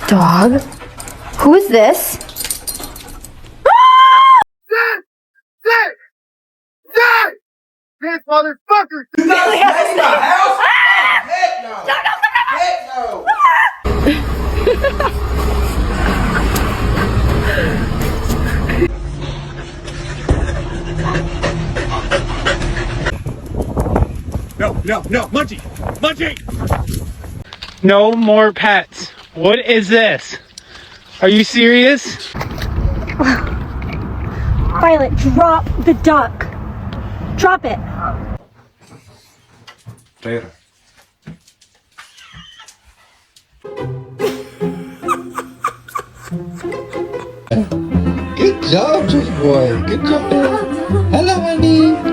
Dog? Who is this? This motherfucker! That's my house? Heck no! Heck no! No, Munchie! Munchie! No more pets. What is this? Are you serious? Violet, drop the duck. Drop it. Taylor. Good job, Trish boy. Good job. Hello, honey.